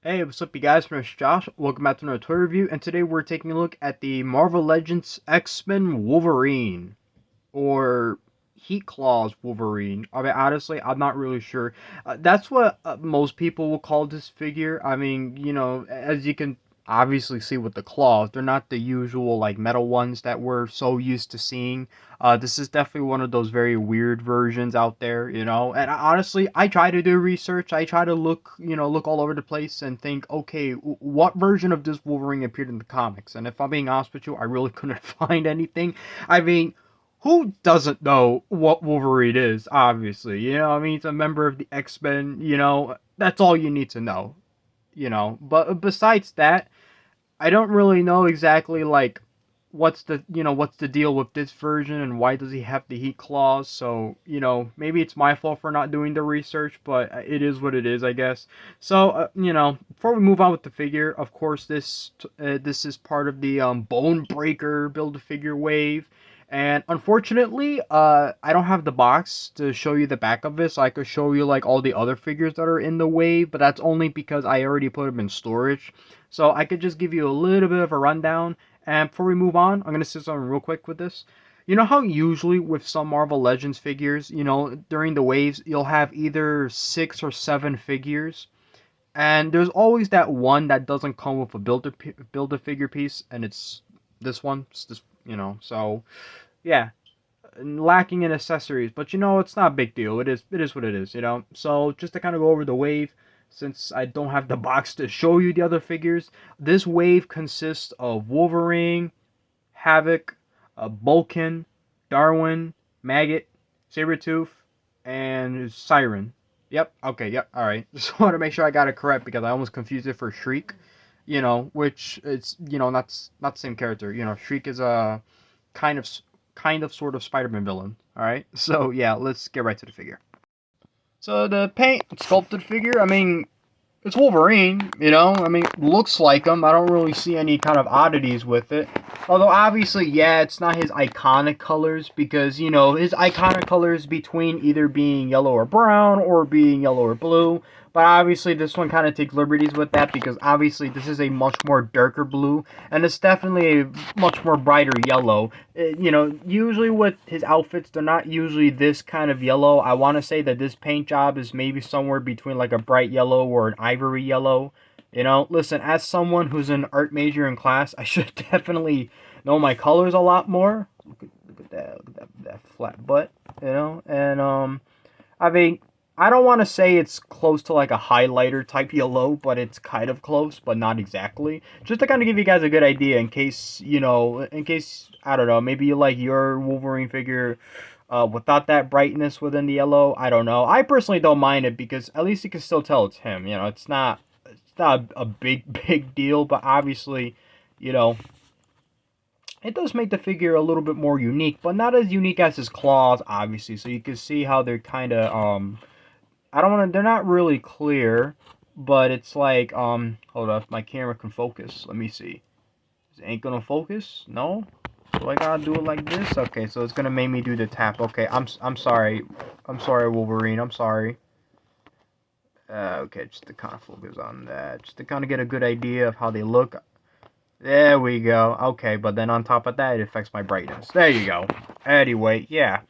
Hey, what's up, you guys? My name's Josh. Welcome back to another toy review, and today we're taking a look at the Marvel Legends X-Men Wolverine, or Heat Claws Wolverine. I mean, honestly, I'm not really sure. That's what most people will call this figure. I mean, as you can obviously see with the claws, they're not the usual like metal ones that we're so used to seeing. This is definitely one of those very weird versions out there, And honestly, I try to do research. I try to look all over the place and think, okay, what version of this Wolverine appeared in the comics? And if I'm being honest with you, I really couldn't find anything. I mean, who doesn't know what Wolverine is, obviously? I mean, he's a member of the X-Men, that's all you need to know. But besides that, I don't really know exactly, like, what's the deal with this version and why does he have the heat claws. So, maybe it's my fault for not doing the research, but it is what it is, I guess. So, before we move on with the figure, of course, this is part of the Bone Breaker Build-A-Figure wave. And unfortunately, I don't have the box to show you the back of this. So I could show you like all the other figures that are in the wave, but that's only because I already put them in storage. So I could just give you a little bit of a rundown. And before we move on, I'm gonna say something real quick with this. You know how usually with some Marvel Legends figures, during the waves, you'll have either 6 or 7 figures, and there's always that one that doesn't come with a build a figure piece, and it's this one. It's this, So yeah, lacking in accessories, but it's not a big deal. It is what it is. So just to kind of go over the wave, since I don't have the box to show you the other figures, this wave consists of Wolverine, Havoc, Bulkin, Darwin, Maggot, Sabretooth, and Siren. Yep. Okay. Yep. All right. Just want to make sure I got it correct because I almost confused it for Shriek. Which it's not the same character. Shriek is a kind of sort of Spider-Man villain. All right. So yeah, let's get right to the figure. So the paint sculpted figure, I mean, it's Wolverine. I mean, looks like him. I don't really see any kind of oddities with it. Although, obviously, yeah, it's not his iconic colors because, his iconic colors between either being yellow or brown or being yellow or blue. But obviously, this one kind of takes liberties with that because obviously this is a much more darker blue and it's definitely a much more brighter yellow. Usually with his outfits, they're not usually this kind of yellow. I want to say that this paint job is maybe somewhere between like a bright yellow or an ivory yellow. Listen, as someone who's an art major in class, I should definitely know my colors a lot more. Look at that, that flat butt, and I mean, I don't want to say it's close to like a highlighter type yellow, but it's kind of close, but not exactly. Just to kind of give you guys a good idea in case, I don't know, maybe you like your Wolverine figure without that brightness within the yellow. I don't know. I personally don't mind it because at least you can still tell it's him. It's not a big big deal, but obviously, you know, it does make the figure a little bit more unique, but not as unique as his claws, obviously. So you can see how they're kind of I don't want to. They're not really clear, but it's like hold up, my camera can focus. Let me see. It ain't gonna focus. No. So I gotta do it like this. Okay, so it's gonna make me do the tap. Okay, I'm sorry. I'm sorry, Wolverine. I'm sorry. Okay, just to kind of focus on that, just to kind of get a good idea of how they look. There we go. Okay, but then on top of that, it affects my brightness. There you go. Anyway, yeah.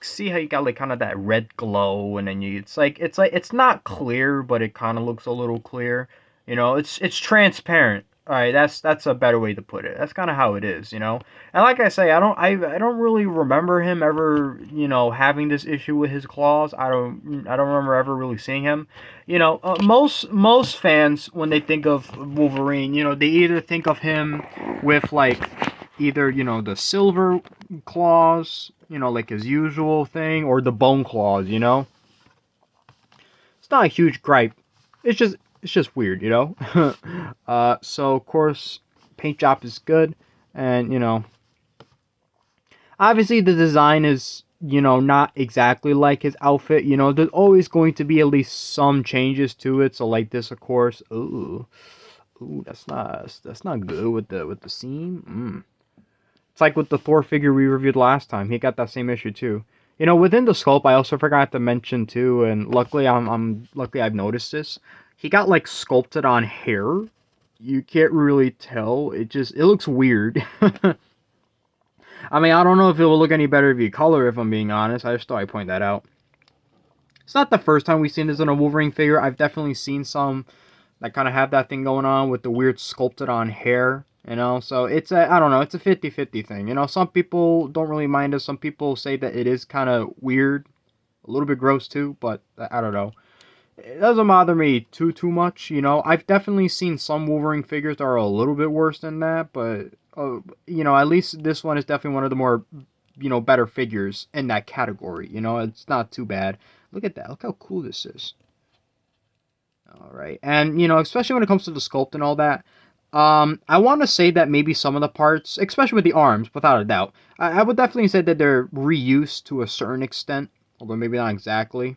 See how you got like kind of that red glow, and then it's like it's not clear, but it kind of looks a little clear. It's transparent. All right, that's a better way to put it. That's kind of how it is. And like I say, I don't really remember him ever having this issue with his claws. I don't remember ever really seeing him. Most fans when they think of Wolverine, they either think of him with like either the silver claws, like his usual thing, or the bone claws. It's not a huge gripe. It's just weird. So of course, paint job is good, and obviously the design is not exactly like his outfit. There's always going to be at least some changes to it. So like this, of course. Ooh, that's not good with the seam. It's like with the Thor figure we reviewed last time. He got that same issue too. Within the sculpt, I also forgot to mention too, and luckily I've noticed this. he got like sculpted on hair. You can't really tell. It looks weird. I mean, I don't know if it will look any better if you color, if I'm being honest. I just thought I'd point that out. It's not the first time we've seen this in a Wolverine figure. I've definitely seen some that kind of have that thing going on with the weird sculpted on hair, you know? So it's a, I don't know, it's a 50-50 thing. You know, some people don't really mind it. Some people say that it is kind of weird, a little bit gross too, but I don't know. It doesn't bother me too much, you know. I've definitely seen some Wolverine figures that are a little bit worse than that, but you know, at least this one is definitely one of the more, you know, better figures in that category. You know, it's not too bad. Look at that. Look how cool this is. All right, and you know, especially when it comes to the sculpt and all that, I want to say that maybe some of the parts, especially with the arms, without a doubt, I would definitely say that they're reused to a certain extent, although maybe not exactly.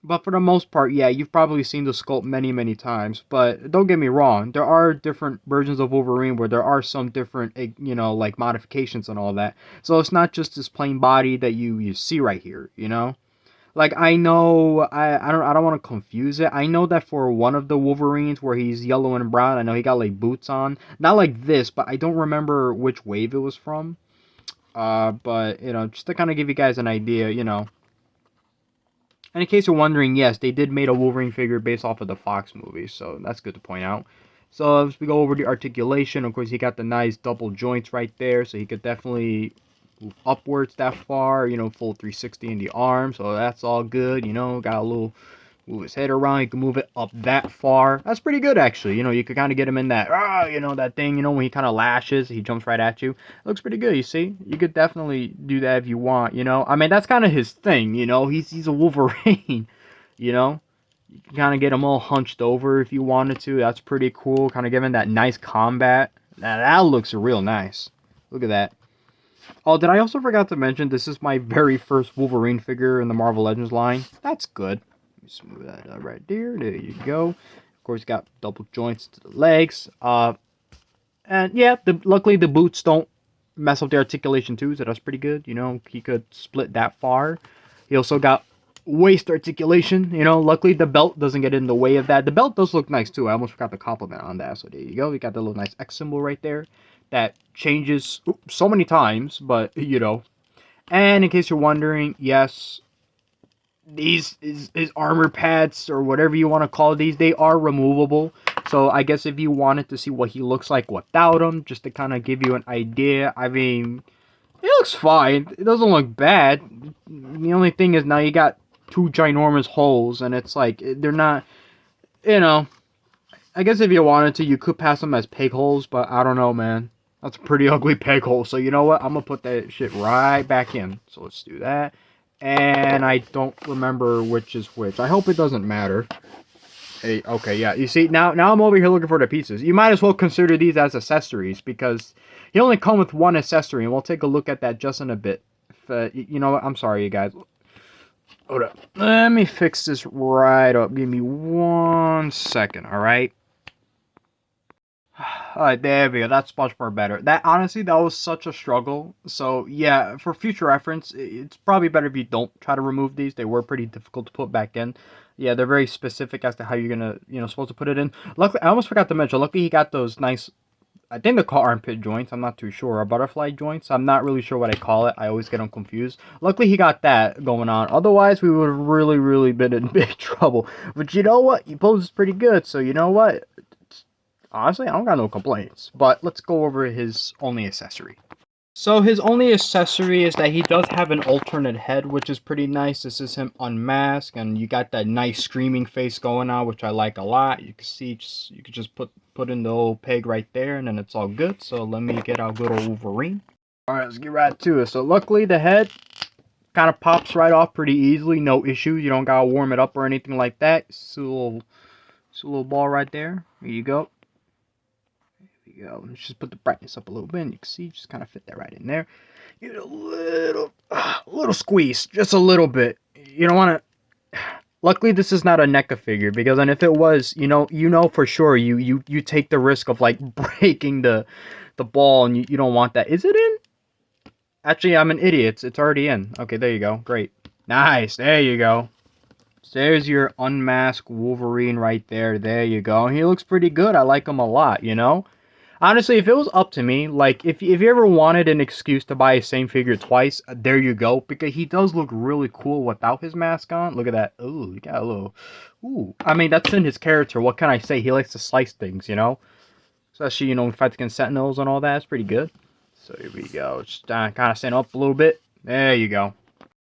But for the most part, yeah, you've probably seen the sculpt many times. But don't get me wrong, there are different versions of Wolverine where there are some different, you know, like modifications and all that. So it's not just this plain body that you see right here, you know. Like I know I don't want to confuse it. I know that for one of the Wolverines where he's yellow and brown, I know he got like boots on. Not like this, but I don't remember which wave it was from. But you know, just to kind of give you guys an idea, you know. And in case you're wondering, yes, they did make a Wolverine figure based off of the Fox movie, so that's good to point out. So as we go over the articulation, of course, he got the nice double joints right there, so he could definitely move upwards that far, you know, full 360 in the arm, so that's all good, you know, got a little move his head around, you can move it up that far. That's pretty good, actually. You know, you could kind of get him in that, you know, that thing, you know, when he kind of lashes, he jumps right at you. It looks pretty good, you see? You could definitely do that if you want, you know? I mean, that's kind of his thing, you know? He's a Wolverine, you know? You can kind of get him all hunched over if you wanted to. That's pretty cool. Kind of giving that nice combat. Now, that looks real nice. Look at that. Oh, did I also forgot to mention this is my very first Wolverine figure in the Marvel Legends line? That's good. Let me smooth that out right there. There you go. Of course, got double joints to the legs. And yeah, luckily the boots don't mess up the articulation too, so that's pretty good. You know, he could split that far. He also got waist articulation. You know, luckily the belt doesn't get in the way of that. The belt does look nice too. I almost forgot to compliment on that. So there you go. We got the little nice X symbol right there that changes so many times, but you know. And in case you're wondering, yes, these his armor pads or whatever you want to call these, they are removable. So I guess if you wanted to see what he looks like without them, just to kind of give you an idea, I mean, it looks fine. It doesn't look bad. The only thing is now you got two ginormous holes, and it's like they're not, you know. I guess if you wanted to, you could pass them as peg holes, but I don't know, man. That's a pretty ugly peg hole. So you know what? I'm gonna put that shit right back in. So let's do that. And I don't remember which is which. I hope it doesn't matter. Hey, okay, yeah. You see, now I'm over here looking for the pieces. You might as well consider these as accessories because you only come with one accessory, and we'll take a look at that just in a bit. If, you know what? I'm sorry, you guys. Hold up. Let me fix this right up. Give me 1 second, all right? Alright, there we go. That's much more better. That honestly, that was such a struggle. So yeah, for future reference, it's probably better if you don't try to remove these. They were pretty difficult to put back in. Yeah, they're very specific as to how you're gonna, you know, supposed to put it in. Luckily, I almost forgot to mention. Luckily, he got those nice. I think they're called armpit joints. I'm not too sure. Or butterfly joints. I'm not really sure what I call it. I always get them confused. Luckily, he got that going on. Otherwise, we would have really been in big trouble. But you know what? He poses pretty good. So you know what? Honestly, I don't got no complaints. But let's go over his only accessory. So his only accessory is that he does have an alternate head, which is pretty nice. This is him unmasked, and you got that nice screaming face going on, which I like a lot. You can see, you could just put in the old peg right there, and then it's all good. So let me get our good old Wolverine. All right, let's get right to it. So luckily, the head kind of pops right off pretty easily, no issues. You don't gotta warm it up or anything like that. It's a little ball right there. There you go. Go. Let's just put the brightness up a little bit, and you can see, just kind of fit that right in there. Get a little squeeze, just a little bit. You don't want to. Luckily, this is not a NECA figure because, and if it was, you know for sure, you take the risk of like breaking the ball, and you don't want that. Is it in? Actually, I'm an idiot. It's already in. Okay, there you go. Great, nice. There you go. So there's your unmasked Wolverine right there. There you go. He looks pretty good. I like him a lot, you know? Honestly, if it was up to me, like, if you ever wanted an excuse to buy a same figure twice, there you go. Because he does look really cool without his mask on. Look at that. Ooh, he got a little... Ooh. I mean, that's in his character. What can I say? He likes to slice things, you know? Especially, you know, fight against Sentinels and all that. It's pretty good. So here we go. Just kind of stand up a little bit. There you go.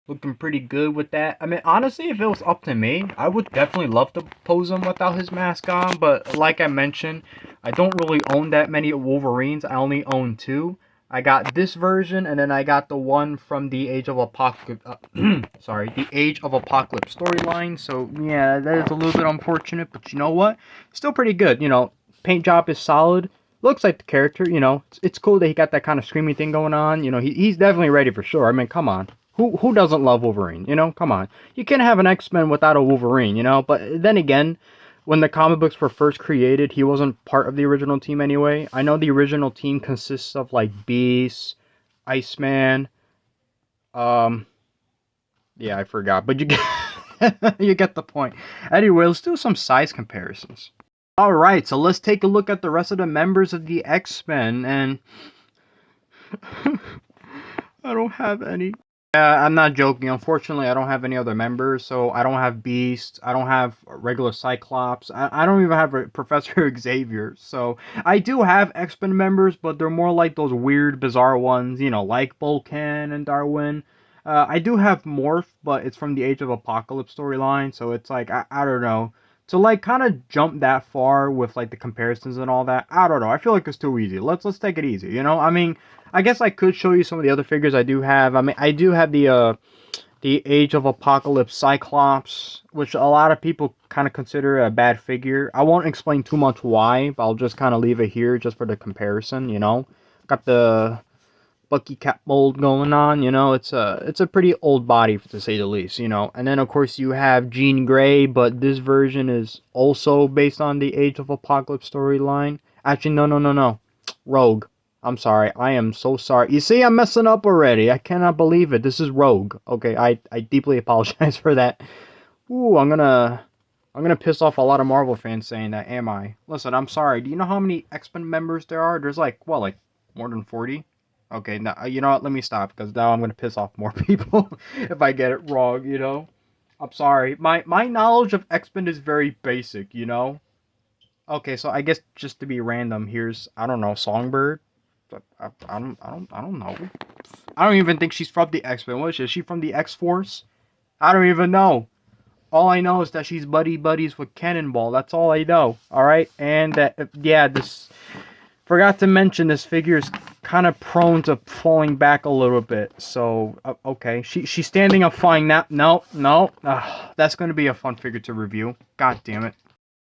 Looking pretty good with that. I mean, honestly, if it was up to me, I would definitely love to pose him without his mask on. But like I mentioned, I don't really own that many Wolverines. I only own two. I got this version, and then I got the one from the Age of Apocalypse. Sorry, the Age of Apocalypse storyline. So yeah, that is a little bit unfortunate, but you know what? Still pretty good. You know, paint job is solid. Looks like the character. You know, it's cool that he got that kind of screaming thing going on. You know, he's definitely ready for sure. I mean, come on. Who doesn't love Wolverine? You know, come on. You can't have an X-Men without a Wolverine, you know? But then again, when the comic books were first created, he wasn't part of the original team anyway. I know the original team consists of like Beast, Iceman, um yeah, I forgot, but you get you get the point. Anyway, let's do some size comparisons. Alright, so let's take a look at the rest of the members of the X-Men, and I don't have any. Yeah, I'm not joking. Unfortunately, I don't have any other members, so I don't have Beast. I don't have regular Cyclops. I don't even have a Professor Xavier. So I do have X-Men members, but they're more like those weird, bizarre ones, you know, like Vulcan and Darwin. I do have Morph, but it's from the Age of Apocalypse storyline, so it's like, I don't know. To like kind of jump that far with like the comparisons and all that, I don't know. I feel like it's too easy. Let's take it easy, you know? I mean, I guess I could show you some of the other figures I do have. I mean, I do have the Age of Apocalypse Cyclops, which a lot of people kind of consider a bad figure. I won't explain too much why, but I'll just kind of leave it here just for the comparison, you know. Got the Bucky Cap mold going on, you know. It's a pretty old body to say the least, you know. And then of course you have Jean Grey, but this version is also based on the Age of Apocalypse storyline. Actually, no. Rogue. I'm sorry. I am so sorry. You see, I'm messing up already. I cannot believe it. This is Rogue. Okay, I deeply apologize for that. Ooh, I'm gonna piss off a lot of Marvel fans saying that, am I? Listen, I'm sorry. Do you know how many X-Men members there are? There's like, well, like more than 40? Okay, now, you know what? Let me stop, because now I'm gonna piss off more people if I get it wrong, you know? I'm sorry. My knowledge of X-Men is very basic, you know? Okay, so I guess just to be random, here's, I don't know, Songbird. But I don't know. I don't even think she's from the X-Men. What is she? Is she from the X-Force? I don't even know. All I know is that she's buddies with Cannonball. That's all I know. All right, and that, yeah, this, forgot to mention, this figure is kind of prone to falling back a little bit. So okay, she's standing up fine now. No. That's gonna be a fun figure to review. God damn it.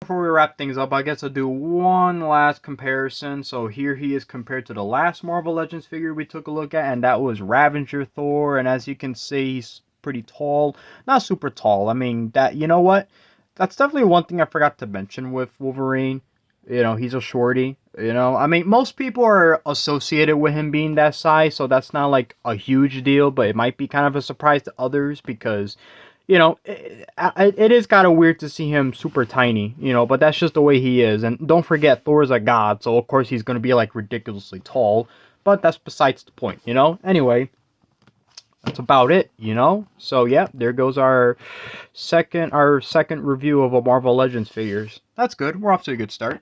Before we wrap things up, I guess I'll do one last comparison. So here he is compared to the last Marvel Legends figure we took a look at, and that was Ravager Thor. And as you can see, he's pretty tall. Not super tall. I mean, that, you know what? That's definitely one thing I forgot to mention with Wolverine. You know, he's a shorty. You know, I mean, most people are associated with him being that size, so that's not like a huge deal, but it might be kind of a surprise to others because, you know, it is kind of weird to see him super tiny, you know, but that's just the way he is. And don't forget, Thor's a god, so of course he's going to be like ridiculously tall, but that's besides the point, you know? Anyway, that's about it, you know? So yeah, there goes our second review of a Marvel Legends figures. That's good. We're off to a good start.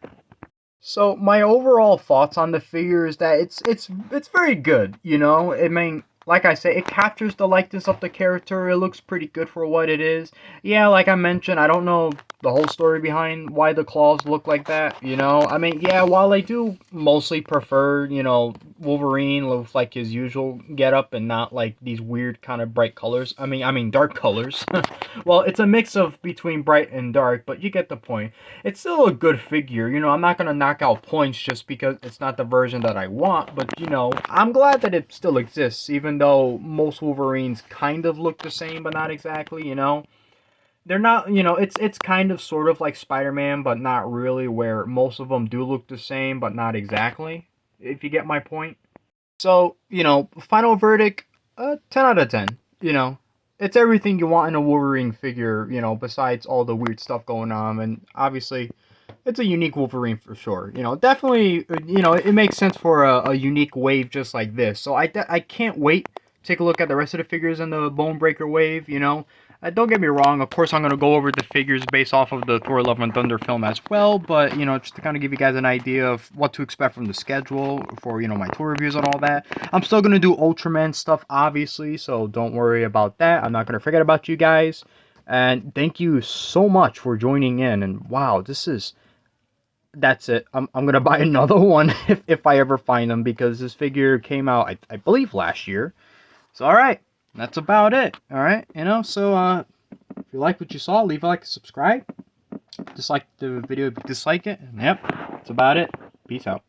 So my overall thoughts on the figure is that it's very good, you know? I mean, like I say, it captures the likeness of the character. It looks pretty good for what it is. Yeah, like I mentioned, I don't know the whole story behind why the claws look like that, you know? I mean, yeah, while I do mostly prefer, you know, Wolverine with like his usual getup and not like these weird kind of bright colors. I mean dark colors. Well, it's a mix of between bright and dark, but you get the point. It's still a good figure, you know. I'm not gonna knock out points just because it's not the version that I want, but you know, I'm glad that it still exists, even though most Wolverines kind of look the same, but not exactly, you know. They're not, you know, it's kind of sort of like Spider-Man, but not really, where most of them do look the same, but not exactly, if you get my point. So, you know, final verdict, 10 out of 10, you know. it's everything you want in a Wolverine figure, you know, besides all the weird stuff going on. And obviously, it's a unique Wolverine for sure. You know, definitely, you know, it makes sense for a unique wave just like this. So I can't wait to take a look at the rest of the figures in the Bone Breaker wave, you know. Don't get me wrong, of course I'm going to go over the figures based off of the Thor Love and Thunder film as well, but, you know, just to kind of give you guys an idea of what to expect from the schedule for, you know, my tour reviews and all that. I'm still going to do Ultraman stuff, obviously, so don't worry about that. I'm not going to forget about you guys. And thank you so much for joining in. And wow, that's it. I'm gonna buy another one if I ever find them, because this figure came out I believe last year. So alright, that's about it. Alright, you know, so if you like what you saw, leave a like and subscribe. Dislike the video if you dislike it. And yep, that's about it. Peace out.